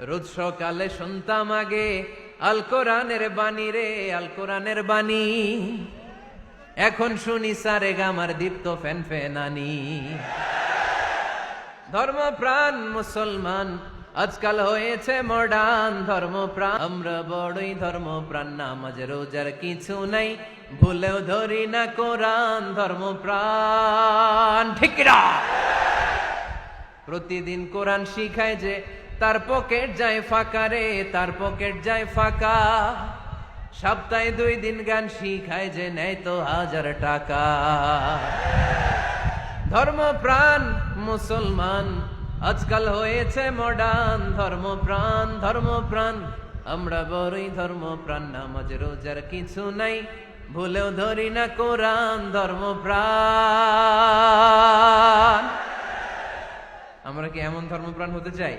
রোজ সকালে শুনতাম আগে আল কোরআনের বাণী রে, আল কোরআনের বাণী। এখন শুনি সারে গামার দীপ্ত ফ্যান ফ্যানানি। ধর্মপ্রাণ মুসলমান আজকাল হয়েছে মডার্ন ধর্মপ্রাণ। আমরা বড়ই ধর্মপ্রাণ, নামাজ রোজার কিছু নাই, ভুলেও ধরি না কোরআন। ধর্মপ্রাণ ঠিক না? প্রতিদিন কোরআন শিখায় যে তার পকেট যায় ফাঁকা রে, তার পকেট যায় ফাঁকা। সপ্তাহে 2 দিন গান শিখায় যে নেয় তো 1000 টাকা। ধর্মপ্রাণ মুসলমান আজকাল হয়েছে মডার্ন ধর্মপ্রাণ। ধর্মপ্রাণ আমরা বড়ই ধর্মপ্রাণ, নামাজ রোজার কিছু নাই, ভুলেও ধরি না কোরআন। ধর্মপ্রাণ আমরা কি এমন ধর্মপ্রাণ হতে চাই?